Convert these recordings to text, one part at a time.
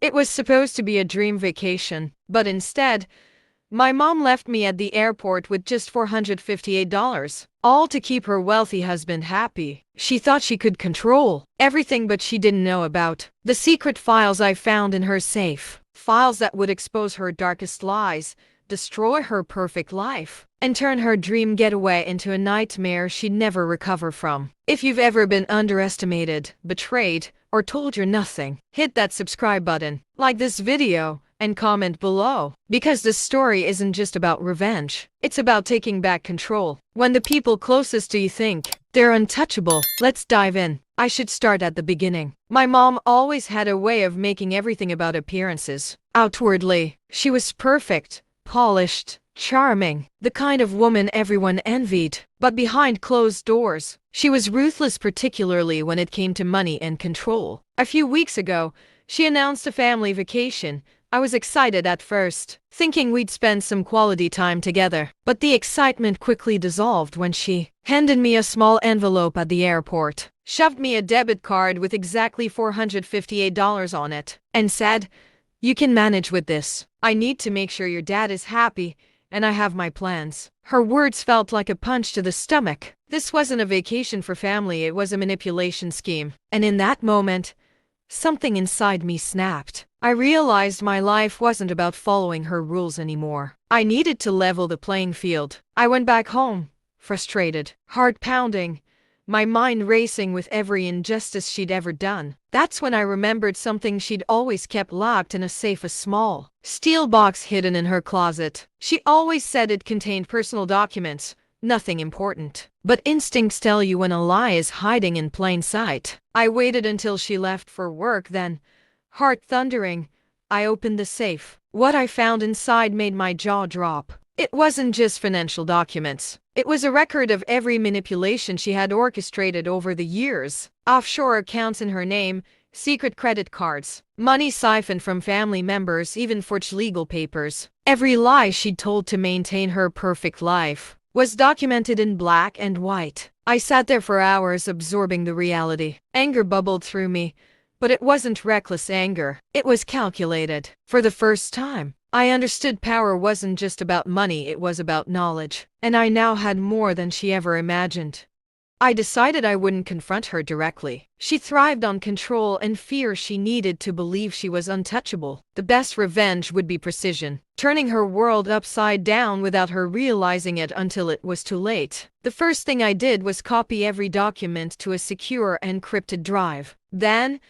It was supposed to be a dream vacation, but instead, my mom left me at the airport with just $458, all to keep her wealthy husband happy. She thought she could control everything, but she didn't know about the secret files I found in her safe. Files that would expose her darkest lies, destroy her perfect life, and turn her dream getaway into a nightmare she'd never recover from. If you've ever been underestimated, betrayed, or told you're nothing, hit that subscribe button, like this video, and comment below. Because this story isn't just about revenge, it's about taking back control. When the people closest to you think they're untouchable. Let's dive in. I should start at the beginning. My mom always had a way of making everything about appearances. Outwardly, she was perfect, polished, charming, the kind of woman everyone envied. But behind closed doors, she was ruthless, particularly when it came to money and control. A few weeks ago, she announced a family vacation. I was excited at first, thinking we'd spend some quality time together. But the excitement quickly dissolved when she handed me a small envelope at the airport, shoved me a debit card with exactly $458 on it, and said, "You can manage with this. I need to make sure your dad is happy, and I have my plans." Her words felt like a punch to the stomach. This wasn't a vacation for family, it was a manipulation scheme. And in that moment, something inside me snapped. I realized my life wasn't about following her rules anymore. I needed to level the playing field. I went back home, frustrated, heart pounding, my mind racing with every injustice she'd ever done. That's when I remembered something she'd always kept locked in a safe, a small steel box hidden in her closet. She always said it contained personal documents, nothing important. But instincts tell you when a lie is hiding in plain sight. I waited until she left for work, then, heart thundering, I opened the safe. What I found inside made my jaw drop. It wasn't just financial documents. It was a record of every manipulation she had orchestrated over the years. Offshore accounts in her name, secret credit cards, money siphoned from family members, even forged legal papers. Every lie she'd told to maintain her perfect life was documented in black and white. I sat there for hours absorbing the reality. Anger bubbled through me, but it wasn't reckless anger. It was calculated. For the first time, I understood power wasn't just about money, it was about knowledge. And I now had more than she ever imagined. I decided I wouldn't confront her directly. She thrived on control and fear. She needed to believe she was untouchable. The best revenge would be precision, turning her world upside down without her realizing it until it was too late. The first thing I did was copy every document to a secure, encrypted drive. Then,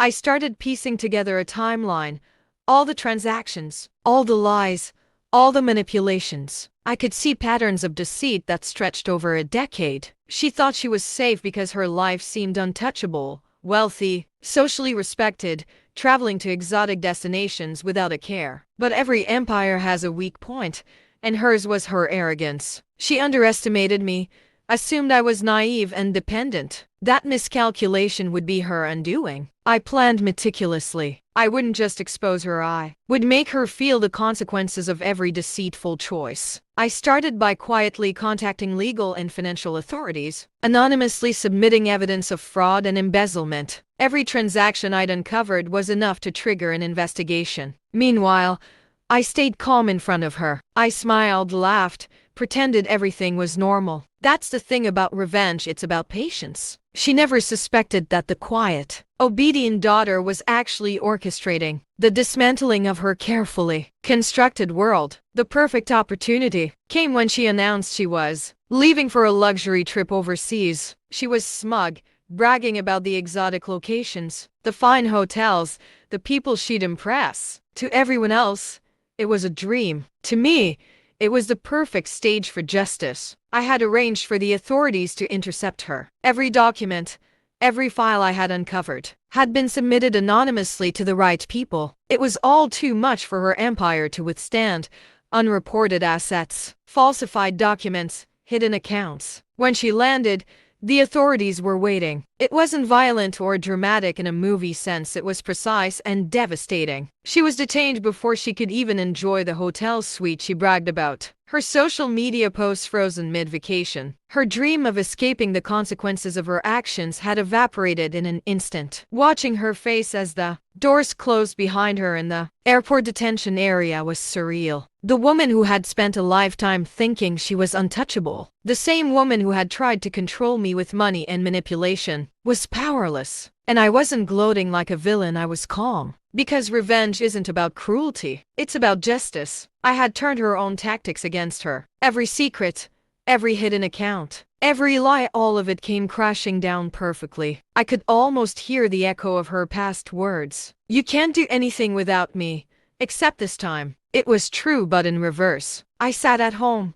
I started piecing together a timeline. All the transactions, all the lies, all the manipulations. I could see patterns of deceit that stretched over a decade. She thought she was safe because her life seemed untouchable, wealthy, socially respected, traveling to exotic destinations without a care. But every empire has a weak point, and hers was her arrogance. She underestimated me, assumed I was naive and dependent. That miscalculation would be her undoing. I planned meticulously. I wouldn't just expose her, I would make her feel the consequences of every deceitful choice. I started by quietly contacting legal and financial authorities, anonymously submitting evidence of fraud and embezzlement. Every transaction I'd uncovered was enough to trigger an investigation. Meanwhile, I stayed calm in front of her. I smiled, laughed, pretended everything was normal. That's the thing about revenge, it's about patience. She never suspected that the quiet, obedient daughter was actually orchestrating the dismantling of her carefully constructed world. The perfect opportunity came when she announced she was leaving for a luxury trip overseas. She was smug, bragging about the exotic locations, the fine hotels, the people she'd impress. To everyone else, it was a dream. To me, it was the perfect stage for justice. I had arranged for the authorities to intercept her. Every document, every file I had uncovered, had been submitted anonymously to the right people. It was all too much for her empire to withstand. Unreported assets, falsified documents, hidden accounts. When she landed, the authorities were waiting. It wasn't violent or dramatic in a movie sense, it was precise and devastating. She was detained before she could even enjoy the hotel suite she bragged about. Her social media posts frozen mid-vacation. Her dream of escaping the consequences of her actions had evaporated in an instant. Watching her face as the doors closed behind her in the airport detention area was surreal. The woman who had spent a lifetime thinking she was untouchable, the same woman who had tried to control me with money and manipulation, was powerless. And I wasn't gloating like a villain, I was calm. Because revenge isn't about cruelty, it's about justice. I had turned her own tactics against her. Every secret, every hidden account, every lie, all of it came crashing down perfectly. I could almost hear the echo of her past words. You can't do anything without me, except this time. It was true, but in reverse. I sat at home,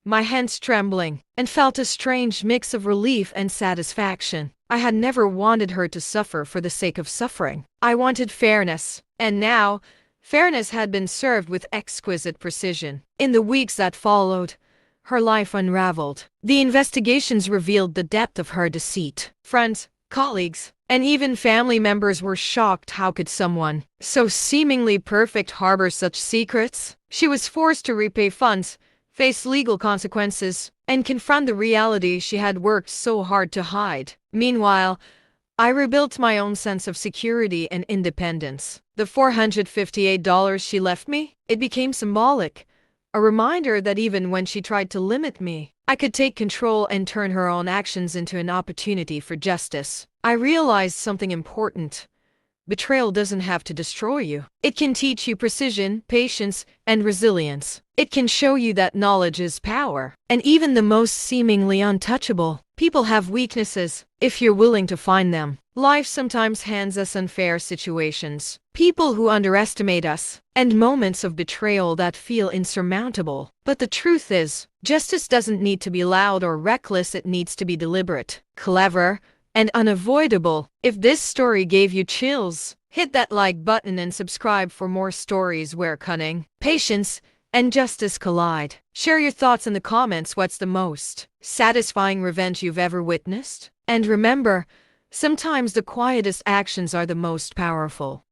my hands trembling, and felt a strange mix of relief and satisfaction. I had never wanted her to suffer for the sake of suffering. I wanted fairness, and now, fairness had been served with exquisite precision. In the weeks that followed, her life unraveled. The investigations revealed the depth of her deceit. Friends, colleagues, and even family members were shocked. How could someone so seemingly perfect harbor such secrets? She was forced to repay funds, face legal consequences, and confront the reality she had worked so hard to hide. Meanwhile, I rebuilt my own sense of security and independence. The $458 she left me, it became symbolic. A reminder that even when she tried to limit me, I could take control and turn her own actions into an opportunity for justice. I realized something important. Betrayal doesn't have to destroy you. It can teach you precision, patience, and resilience. It can show you that knowledge is power. And even the most seemingly untouchable people have weaknesses, if you're willing to find them. Life sometimes hands us unfair situations, people who underestimate us, and moments of betrayal that feel insurmountable. But the truth is, justice doesn't need to be loud or reckless, it needs to be deliberate, clever, and unavoidable. If this story gave you chills, hit that like button and subscribe for more stories where cunning, patience, and justice collide. Share your thoughts in the comments. What's the most satisfying revenge you've ever witnessed? And remember, sometimes the quietest actions are the most powerful.